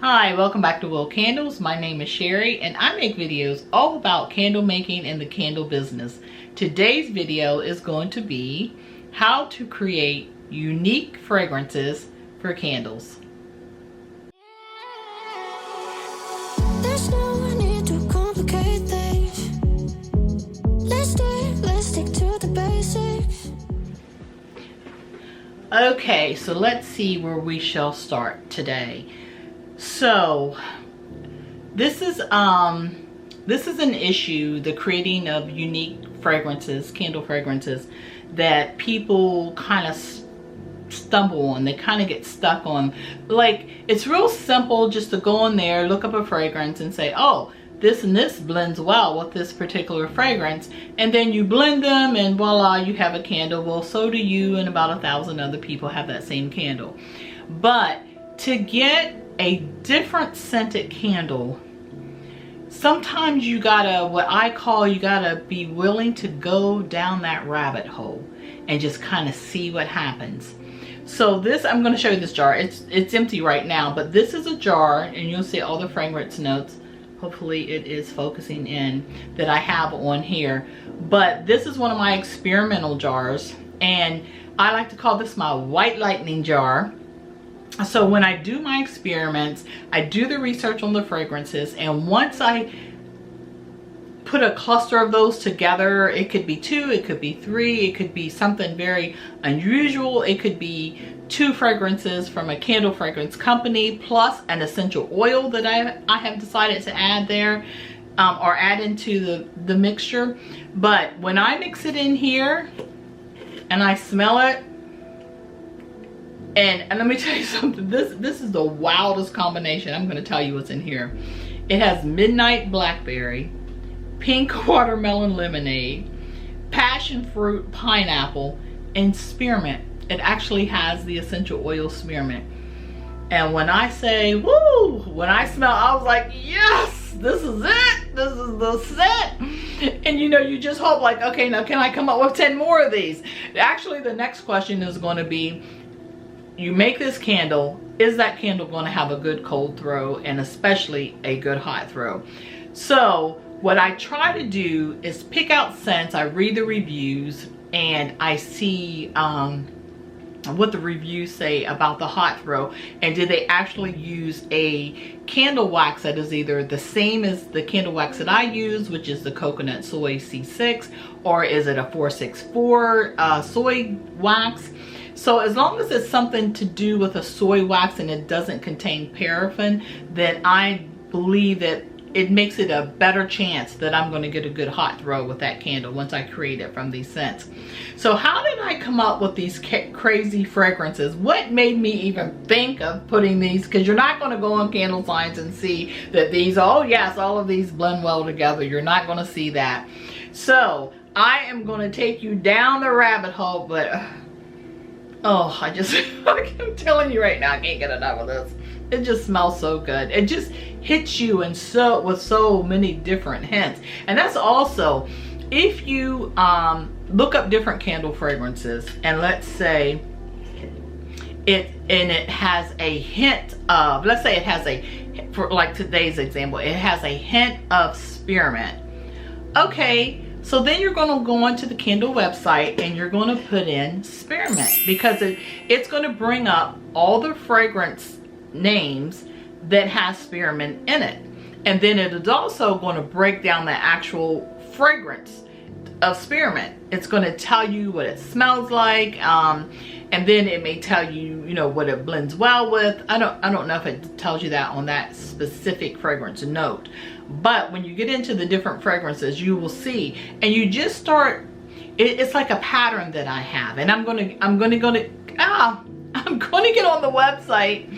Hi, welcome back to Will Candles. My name is Sherry and I make videos all about candle making and the candle business. Today's video is going to be how to create unique fragrances for candles. There's no need to complicate things. Let's stick to the basics. Okay, so let's see where we shall start today. So this is an issue, the creating of unique fragrances, candle fragrances, that people kind of stumble on. They kind of get stuck on. Like, it's real simple just to go in there, look up a fragrance and say, oh, this and this blends well with this particular fragrance, and then you blend them and voila, you have a candle. Well, so do you, and about 1,000 other people have that same candle. But to get a different scented candle, sometimes you gotta, what I call, you gotta be willing to go down that rabbit hole and just kind of see what happens. So this, I'm going to show you this jar. It's empty right now, but this is a jar, and you'll see all the fragrance notes. Hopefully it is focusing in, that I have on here. But this is one of my experimental jars, and I like to call this my white lightning jar. So when I do my experiments, I do the research on the fragrances, and once I put a cluster of those together, it could be 2, it could be 3, it could be something very unusual, it could be 2 fragrances from a candle fragrance company plus an essential oil that I have decided to add there, or add into the mixture. But when I mix it in here and I smell it, and let me tell you something, this is the wildest combination. I'm going to tell you what's in here. It has midnight blackberry, pink watermelon lemonade, passion fruit pineapple, and spearmint. It actually has the essential oil spearmint. And when I say woo, when I smell, I was like, yes, this is it. This is the scent. And you know, you just hope like, okay, now can I come up with 10 more of these? Actually, the next question is going to be, you make this candle, is that candle going to have a good cold throw, and especially a good hot throw? So what I try to do is pick out scents. I read the reviews and I see what the reviews say about the hot throw, and did they actually use a candle wax that is either the same as the candle wax that I use, which is the coconut soy C6, or is it a 464 soy wax? So as long as it's something to do with a soy wax and it doesn't contain paraffin, then I believe that it makes it a better chance that I'm going to get a good hot throw with that candle once I create it from these scents. So how did I come up with these crazy fragrances? What made me even think of putting these? Because you're not going to go on Candle Science and see that these, oh yes, all of these blend well together. You're not going to see that. So I am going to take you down the rabbit hole, but oh, I'm telling you right now, I can't get enough of this. It just smells so good. It just hits you with so many different hints. And that's also, if you look up different candle fragrances, and let's say it has a hint of, let's say it has a, for like today's example, it has a hint of spearmint. Okay. So then you're going to go onto the candle website and you're going to put in spearmint, because it's going to bring up all the fragrance names that has spearmint in it. And then it is also going to break down the actual fragrance of spearmint. It's going to tell you what it smells like, and then it may tell you, you know, what it blends well with. I don't know if it tells you that on that specific fragrance note. But when you get into the different fragrances, you will see, and you just start, it's like a pattern that I have, and I'm going to get on the website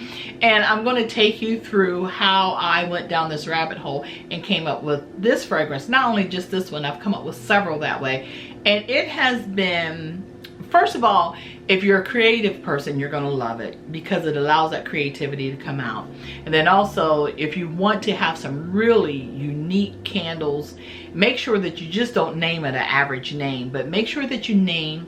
and I'm going to take you through how I went down this rabbit hole and came up with this fragrance. Not only just this one, I've come up with several that way, and it has been, first of all, if you're a creative person, you're going to love it because it allows that creativity to come out. And then also, if you want to have some really unique candles, make sure that you just don't name it an average name, but make sure that you name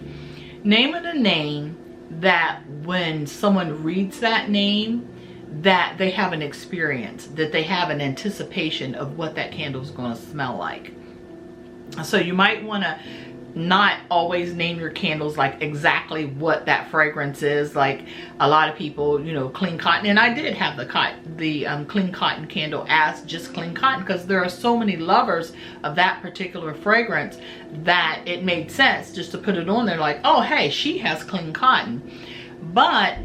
it a name that when someone reads that name, that they have an experience, that they have an anticipation of what that candle is going to smell like. So you might want to not always name your candles like exactly what that fragrance is. Like a lot of people, you know, clean cotton, and I did have the clean cotton candle as just clean cotton, because there are so many lovers of that particular fragrance that it made sense just to put it on there like, oh hey, she has clean cotton. But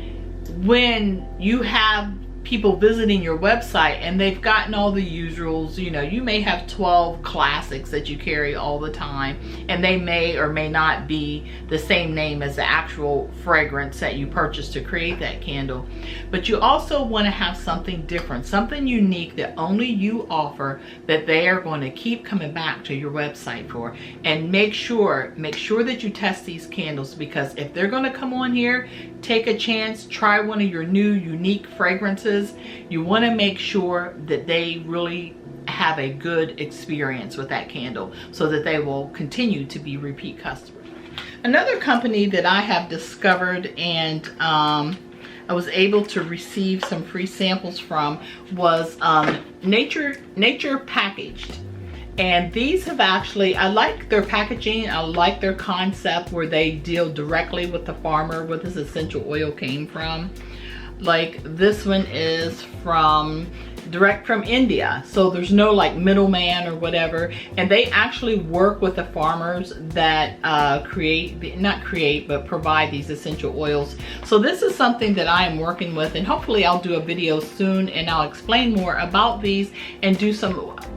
when you have people visiting your website and they've gotten all the usuals, you know, you may have 12 classics that you carry all the time, and they may or may not be the same name as the actual fragrance that you purchased to create that candle. But you also want to have something different, something unique that only you offer, that they are going to keep coming back to your website for. And make sure that you test these candles, because if they're going to come on here, take a chance, try one of your new unique fragrances. You want to make sure that they really have a good experience with that candle, so that they will continue to be repeat customers. Another company that I have discovered and I was able to receive some free samples from was Nature Packaged. And these have actually, I like their packaging, I like their concept where they deal directly with the farmer where this essential oil came from. Like this one is direct from India, so there's no like middleman or whatever, and they actually work with the farmers that provide these essential oils. So this is something that I am working with, and hopefully I'll do a video soon and I'll explain more about these and do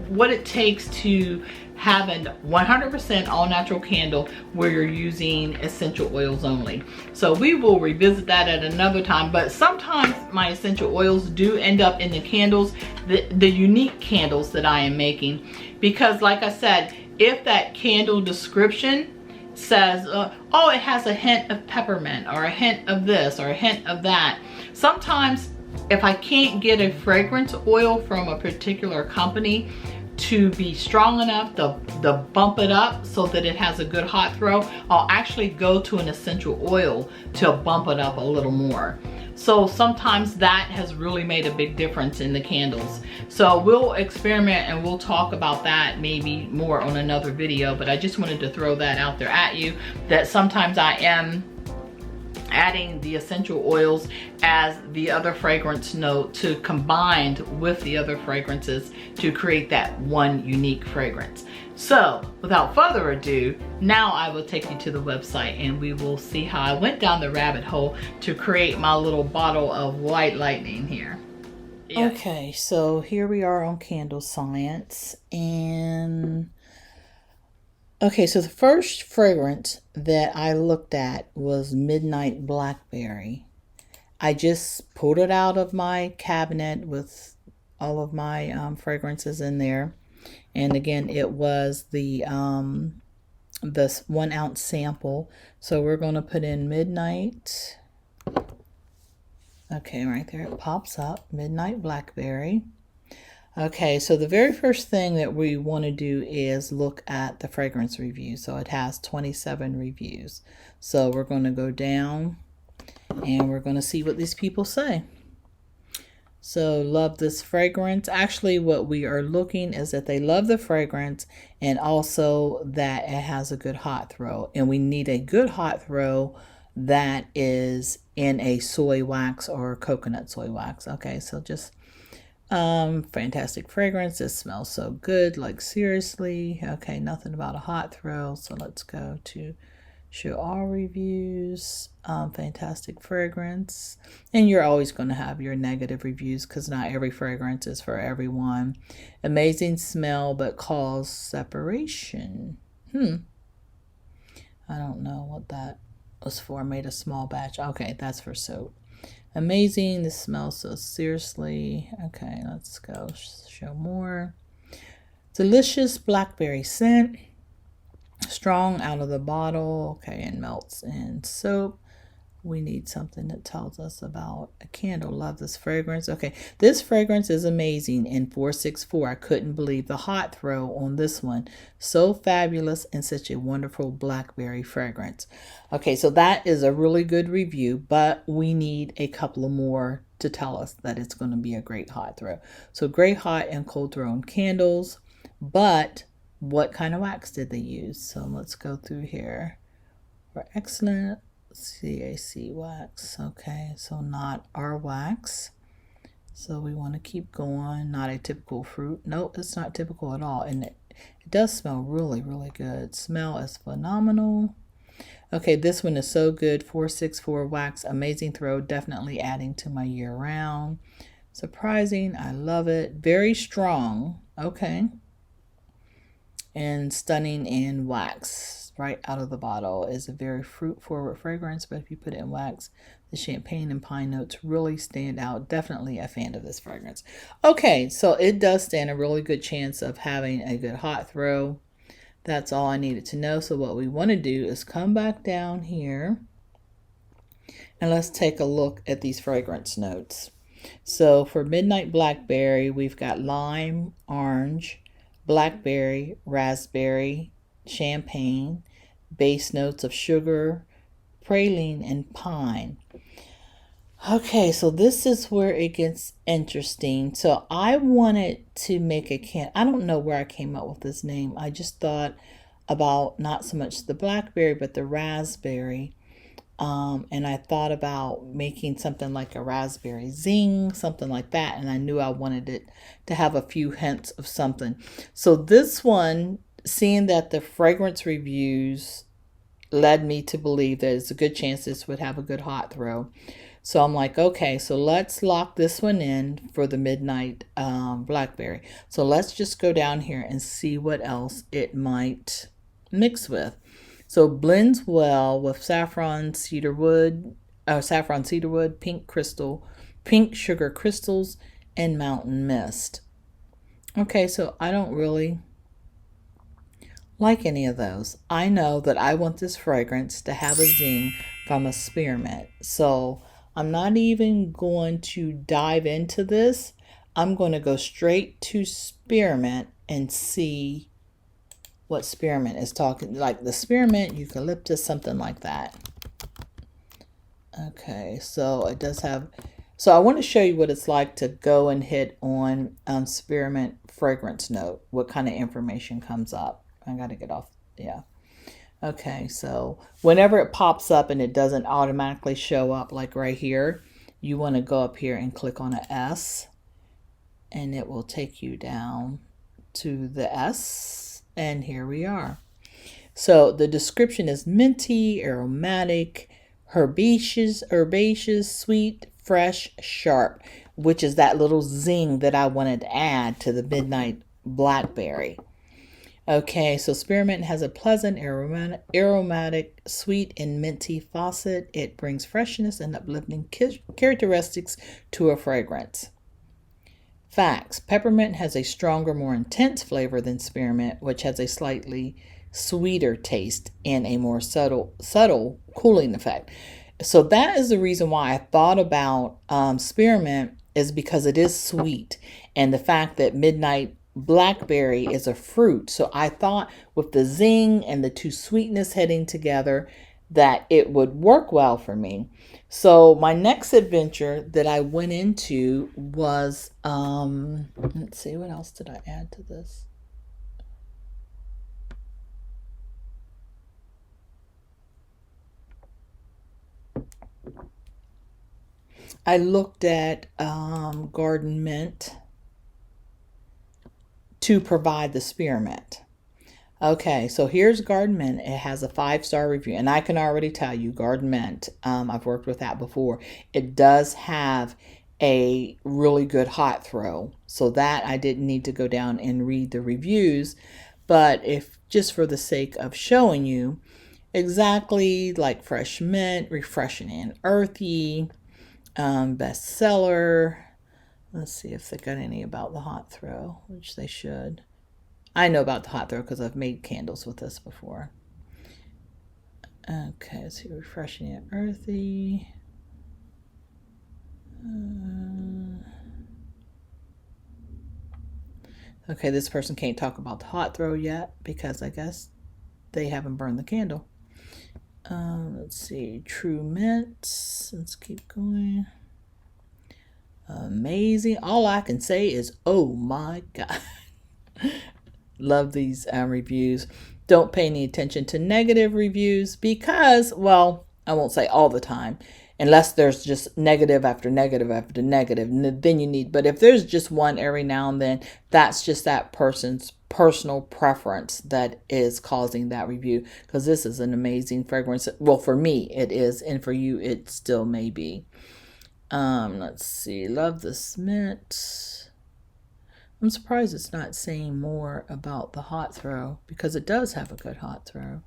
what it takes to have a 100% all natural candle where you're using essential oils only. So we will revisit that at another time, but sometimes my essential oils do end up in the candles, the unique candles that I am making, because like I said, if that candle description says, oh, it has a hint of peppermint or a hint of this or a hint of that, sometimes if I can't get a fragrance oil from a particular company to be strong enough to bump it up so that it has a good hot throw, I'll actually go to an essential oil to bump it up a little more. So sometimes that has really made a big difference in the candles. So we'll experiment and we'll talk about that maybe more on another video, but I just wanted to throw that out there at you, that sometimes I am adding the essential oils as the other fragrance note to combined with the other fragrances to create that one unique fragrance. So without further ado, now I will take you to the website and we will see how I went down the rabbit hole to create my little bottle of white lightning here. Yeah. Okay, so here we are on Candle Science, and okay, so the first fragrance that I looked at was Midnight Blackberry. I just pulled it out of my cabinet with all of my fragrances in there. And again, it was this 1 ounce sample. So we're going to put in Midnight. Okay, right there it pops up, Midnight Blackberry. Okay, so the very first thing that we want to do is look at the fragrance review. So it has 27 reviews. So we're going to go down and we're going to see what these people say. So love this fragrance. Actually, what we are looking is that they love the fragrance and also that it has a good hot throw. And we need a good hot throw that is in a soy wax or coconut soy wax. Okay, so just fantastic fragrance. It smells so good, like seriously. Okay, nothing about a hot throw. So let's go to show all reviews. Fantastic fragrance. And you're always going to have your negative reviews because not every fragrance is for everyone. Amazing smell but cause separation. I don't know what that was for. Made a small batch. Okay, that's for soap. Amazing. This smells so seriously. Okay, let's go show more. Delicious blackberry scent. Strong out of the bottle. Okay, and melts in soap. We need something that tells us about a candle. Love this fragrance. Okay, this fragrance is amazing in 464. I couldn't believe the hot throw on this one. So fabulous and such a wonderful blackberry fragrance. Okay, so that is a really good review, but we need a couple of more to tell us that it's going to be a great hot throw. So great hot and cold thrown candles, but what kind of wax did they use? So let's go through here. For excellent CAC wax. Okay, so not our wax. So we want to keep going. Not a typical fruit. Nope, it's not typical at all. And it does smell really, really good. Smell is phenomenal. Okay, this one is so good. 464 wax, amazing throw. Definitely adding to my year round. Surprising, I love it. Very strong. Okay. And stunning in wax. Right out of the bottle is a very fruit forward fragrance, but if you put it in wax, the champagne and pine notes really stand out. Definitely a fan of this fragrance. Okay, so it does stand a really good chance of having a good hot throw. That's all I needed to know. So what we want to do is come back down here and let's take a look at these fragrance notes. So for Midnight Blackberry, we've got lime, orange, blackberry, raspberry, champagne, base notes of sugar, praline, and pine. Okay, so this is where it gets interesting. So I wanted to make a can. I don't know where I came up with this name. I just thought about not so much the blackberry, but the raspberry. And I thought about making something like a raspberry zing, something like that. And I knew I wanted it to have a few hints of something. So this one, seeing that the fragrance reviews led me to believe that it's a good chance this would have a good hot throw. So I'm like, okay, so let's lock this one in for the Midnight Blackberry. So let's just go down here and see what else it might mix with. So blends well with saffron cedarwood, pink crystal, pink sugar crystals, and mountain mist. Okay, so I don't really like any of those. I know that I want this fragrance to have a zing from a spearmint. So I'm not even going to dive into this. I'm going to go straight to spearmint and see what spearmint is talking, like the spearmint, eucalyptus, something like that. Okay, so it does have, so I want to show you what it's like to go and hit on spearmint fragrance note, what kind of information comes up. I got to get off, yeah. Okay, so whenever it pops up and it doesn't automatically show up, like right here, you want to go up here and click on a S, and it will take you down to the S, and here we are. So the description is minty, aromatic, herbaceous, sweet, fresh, sharp, which is that little zing that I wanted to add to the Midnight Blackberry. Okay, so spearmint has a pleasant, aromatic, sweet, and minty facet. It brings freshness and uplifting characteristics to a fragrance. Facts. Peppermint has a stronger, more intense flavor than spearmint, which has a slightly sweeter taste and a more subtle cooling effect. So that is the reason why I thought about spearmint, is because it is sweet, and the fact that Midnight Blackberry is a fruit. So I thought with the zing and the two sweetness heading together that it would work well for me. So my next adventure that I went into was, let's see, what else did I add to this? I looked at garden mint to provide the spearmint. Okay, so here's Garden Mint. It has a 5-star review, and I can already tell you, Garden Mint, I've worked with that before. It does have a really good hot throw, so that I didn't need to go down and read the reviews, but if just for the sake of showing you, exactly like fresh mint, refreshing and earthy, bestseller. Let's see if they got any about the hot throw, which they should. I know about the hot throw because I've made candles with this before. Okay, let's see, refreshing and earthy. Okay, this person can't talk about the hot throw yet because I guess they haven't burned the candle. Let's see, true mint. Let's keep going. Amazing. All I can say is, oh my God. Love these reviews. Don't pay any attention to negative reviews because, well, I won't say all the time, unless there's just negative after negative after negative. Then you need, but if there's just one every now and then, that's just that person's personal preference that is causing that review, because this is an amazing fragrance. Well, for me, it is, and for you, it still may be. Let's see. Love this mint. I'm surprised it's not saying more about the hot throw, because it does have a good hot throw.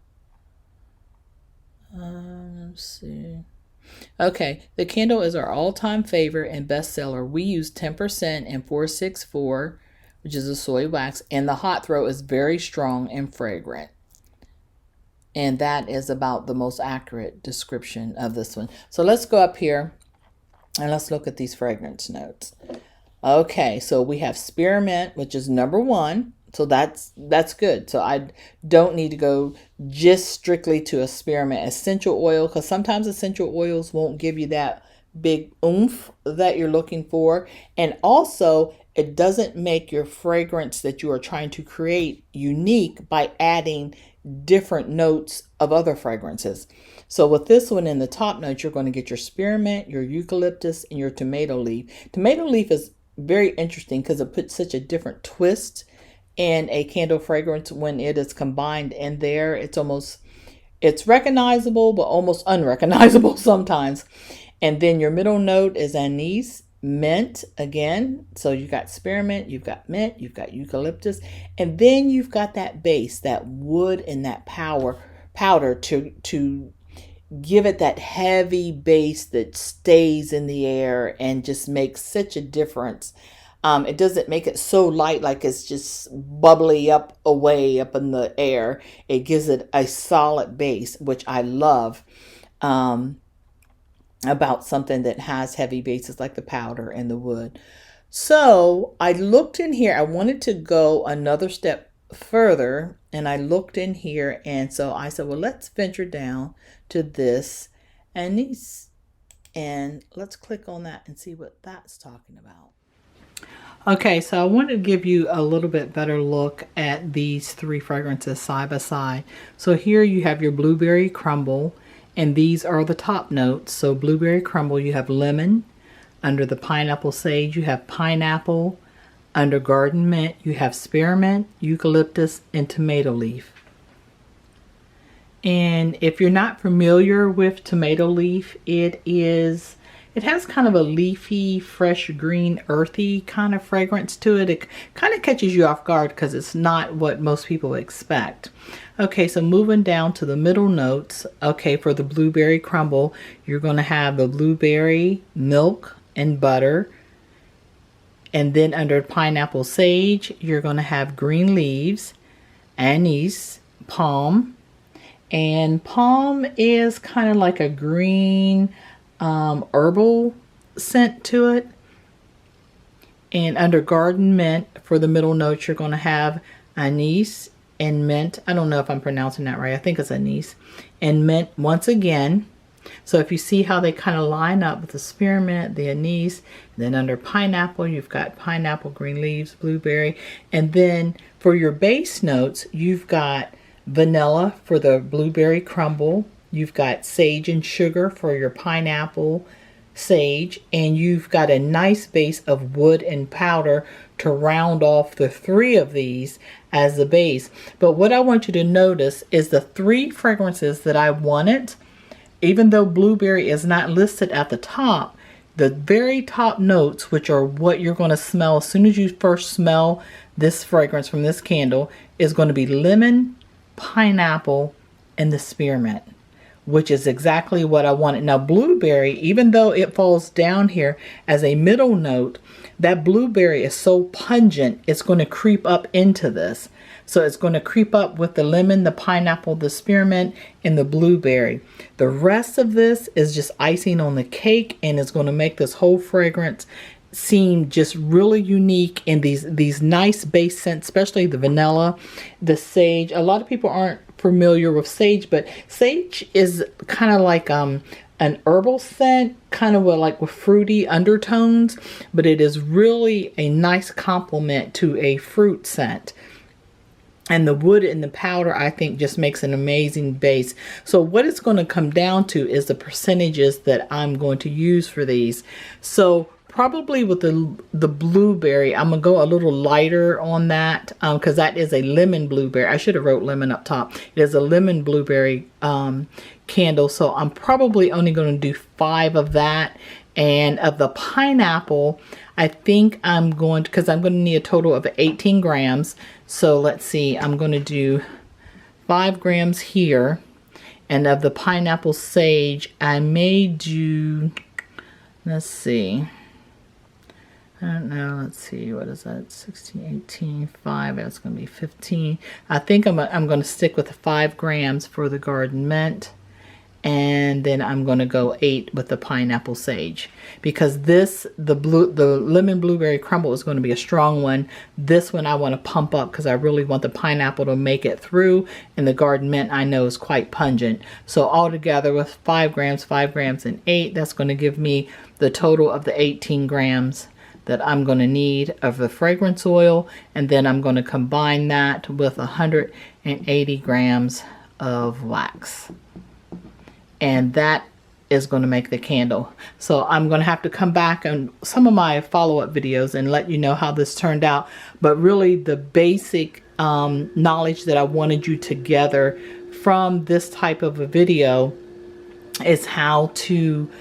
Let's see. Okay, the candle is our all-time favorite and bestseller. We use 10% and 464, which is a soy wax, and the hot throw is very strong and fragrant. And that is about the most accurate description of this one. So let's go up here and let's look at these fragrance notes. Okay, so we have spearmint, which is number 1. So that's good. So I don't need to go just strictly to a spearmint essential oil, because sometimes essential oils won't give you that big oomph that you're looking for. And also, it doesn't make your fragrance that you are trying to create unique by adding different notes of other fragrances. So with this one in the top note, you're going to get your spearmint, your eucalyptus, and your tomato leaf. Tomato leaf is very interesting because it puts such a different twist in a candle fragrance when it is combined in there. It's recognizable, but almost unrecognizable sometimes. And then your middle note is anise, mint again. So you got spearmint, you've got mint, you've got eucalyptus, and then you've got that base, that wood and that powder to give it that heavy base that stays in the air and just makes such a difference. It doesn't make it so light like it's just bubbly up away up in the air. It gives it a solid base, which I love about something that has heavy bases like the powder and the wood. So I looked in here. I wanted to go another step further, and I looked in here, and so I said, well, let's venture down to this anise, and let's click on that and see what that's talking about. Okay, so I wanted to give you a little bit better look at these 3 fragrances side by side. So here you have your blueberry crumble, and these are the top notes. So blueberry crumble, you have lemon. Under the pineapple sage, you have pineapple. Under garden mint, you have spearmint, eucalyptus, and tomato leaf. And if you're not familiar with tomato leaf, it has kind of a leafy, fresh, green, earthy kind of fragrance to it. It kind of catches you off guard because it's not what most people expect. Okay, so moving down to the middle notes. Okay, for the blueberry crumble, you're going to have the blueberry, milk, and butter. And then under pineapple sage, you're going to have green leaves, anise, palm. And palm is kind of like a green herbal scent to it. And under garden mint, for the middle notes, you're going to have anise and mint. I don't know if I'm pronouncing that right. I think it's anise and mint once again. So if you see how they kind of line up with the spearmint, the anise, and then under pineapple, you've got pineapple, green leaves, blueberry. And then for your base notes, you've got vanilla for the blueberry crumble. You've got sage and sugar for your pineapple sage. And you've got a nice base of wood and powder to round off the 3 of these as the base. But what I want you to notice is the 3 fragrances that I wanted. Even though blueberry is not listed at the top, the very top notes, which are what you're going to smell as soon as you first smell this fragrance from this candle, is going to be lemon, pineapple, and the spearmint, which is exactly what I wanted. Now, blueberry, even though it falls down here as a middle note, that blueberry is so pungent, it's going to creep up into this. So it's going to creep up with the lemon, the pineapple, the spearmint, and the blueberry. The rest of this is just icing on the cake, and it's going to make this whole fragrance seem just really unique in these nice base scents, especially the vanilla, the sage. A lot of people aren't familiar with sage, but sage is kind of like an herbal scent, kind of like with fruity undertones, but it is really a nice complement to a fruit scent. And the wood and the powder, I think, just makes an amazing base. So what it's going to come down to is the percentages that I'm going to use for these. So probably with the blueberry, I'm going to go a little lighter on that because that is a lemon blueberry. I should have wrote lemon up top. It is a lemon blueberry candle. So I'm probably only going to do 5 of that. And of the pineapple, I think I'm going to, because I'm going to need a total of 18 grams. So let's see, I'm going to do 5 grams here. And of the pineapple sage, I may do, let's see, I don't know, let's see, what is that, 16, 18, 5, that's going to be 15. I think I'm going to stick with the 5 grams for the garden mint. And then I'm going to go 8 with the pineapple sage, because this, the lemon blueberry crumble is going to be a strong one. This one I want to pump up because I really want the pineapple to make it through, and the garden mint I know is quite pungent. So all together with 5 grams, and 8, that's going to give me the total of the 18 grams that I'm going to need of the fragrance oil. And then I'm going to combine that with 180 grams of wax. And that is going to make the candle. So I'm going to have to come back on some of my follow-up videos and let you know how this turned out. But really the basic knowledge that I wanted you to gather from this type of a video is how to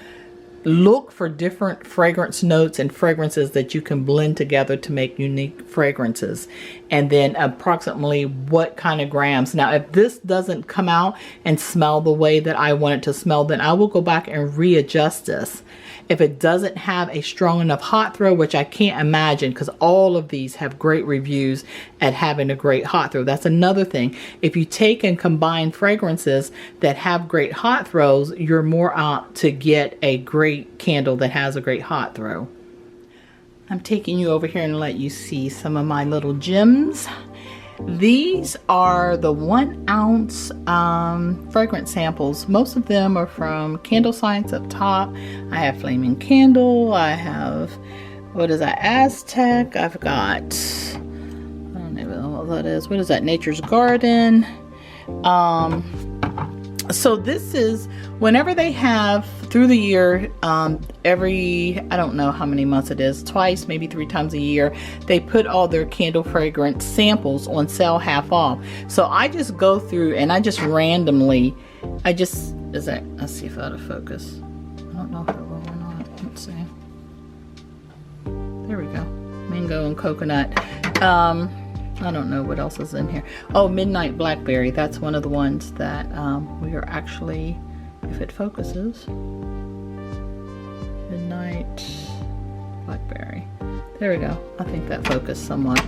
look for different fragrance notes and fragrances that you can blend together to make unique fragrances, and then approximately what kind of grams. Now if this doesn't come out and smell the way that I want it to smell, then I will go back and readjust this. If it doesn't have a strong enough hot throw, which I can't imagine because all of these have great reviews at having a great hot throw. That's another thing. If you take and combine fragrances that have great hot throws, you're more apt to get a great candle that has a great hot throw. I'm taking you over here and let you see some of my little gems. These are the 1 ounce fragrance samples. Most of them are from Candle Science up top. I have Flaming Candle. I have, what is that, Aztec. I've got, I don't even know what that is. What is that, Nature's Garden. So this is, whenever they have through the year, every, I don't know how many months it is, twice, maybe 3 times a year, they put all their candle fragrance samples on sale half off. So I just go through and I just randomly, let's see if that'll focus. I don't know if it will or not. Let's see. There we go. Mango and coconut. I don't know what else is in here. Oh, Midnight Blackberry. That's one of the ones that we are actually, if it focuses. Midnight Blackberry. There we go. I think that focused somewhat.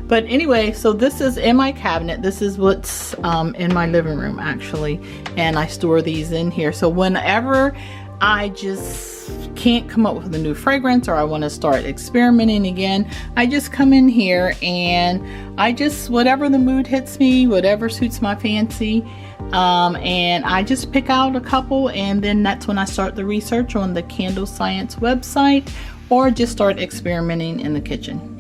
But anyway, so this is in my cabinet. This is what's in my living room actually. And I store these in here. So whenever I just can't come up with a new fragrance or I want to start experimenting again, I just come in here and I just, whatever the mood hits me, whatever suits my fancy, and I just pick out a couple, and then that's when I start the research on the Candle Science website or just start experimenting in the kitchen.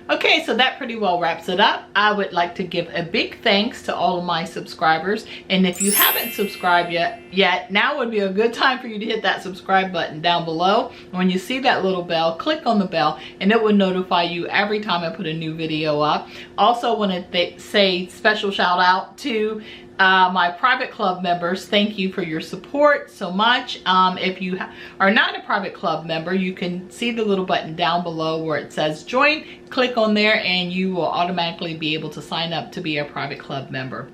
Okay, so that pretty well wraps it up. I would like to give a big thanks to all of my subscribers. And if you haven't subscribed yet, now would be a good time for you to hit that subscribe button down below. When you see that little bell, click on the bell and it will notify you every time I put a new video up. Also want to say special shout out to my private club members. Thank you for your support so much. If you are not a private club member, you can see the little button down below where it says join. Click on there and you will automatically be able to sign up to be a private club member.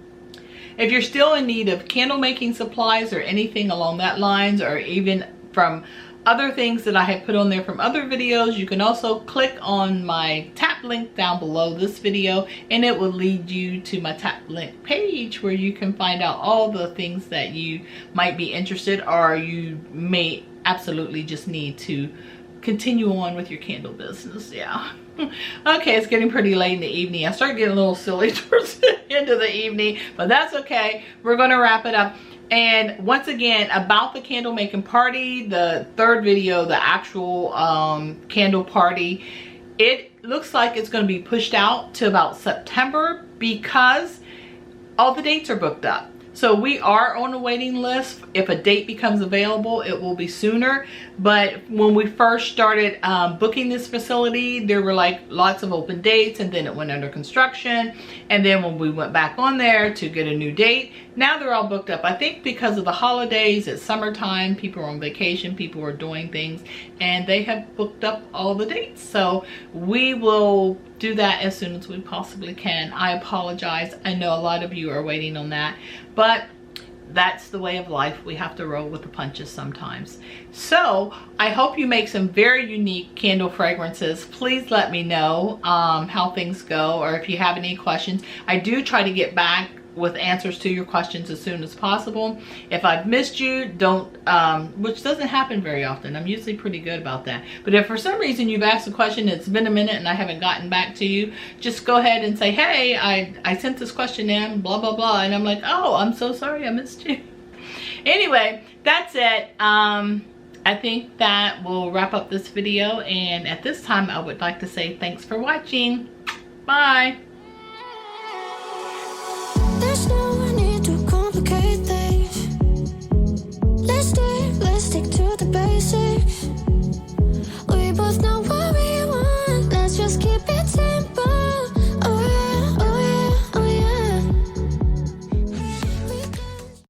If you're still in need of candle making supplies or anything along that lines, or even from other things that I have put on there from other videos, you can also click on my tap link down below this video and it will lead you to my tap link page where you can find out all the things that you might be interested, or you may absolutely just need to continue on with your candle business. Yeah. Okay, it's getting pretty late in the evening. I started getting a little silly towards the end of the evening, but that's okay. We're going to wrap it up. And once again, about the candle making party, the third video, the actual candle party, it looks like it's going to be pushed out to about September because all the dates are booked up. So we are on a waiting list. If a date becomes available, it will be sooner. But when we first started booking this facility, there were like lots of open dates, and then it went under construction. And then when we went back on there to get a new date, now they're all booked up. I think because of the holidays, it's summertime, people are on vacation, people are doing things, and they have booked up all the dates. So we will do that as soon as we possibly can. I apologize. I know a lot of you are waiting on that, but that's the way of life. We have to roll with the punches sometimes. So I hope you make some very unique candle fragrances. Please let me know how things go, or if you have any questions. I do try to get back with answers to your questions as soon as possible. If I've missed you, don't, which doesn't happen very often. I'm usually pretty good about that. But if for some reason you've asked a question, it's been a minute and I haven't gotten back to you, just go ahead and say, hey, I sent this question in, blah, blah, blah. And I'm like, oh, I'm so sorry I missed you. Anyway, that's it. I think that will wrap up this video. And at this time, I would like to say thanks for watching. Bye.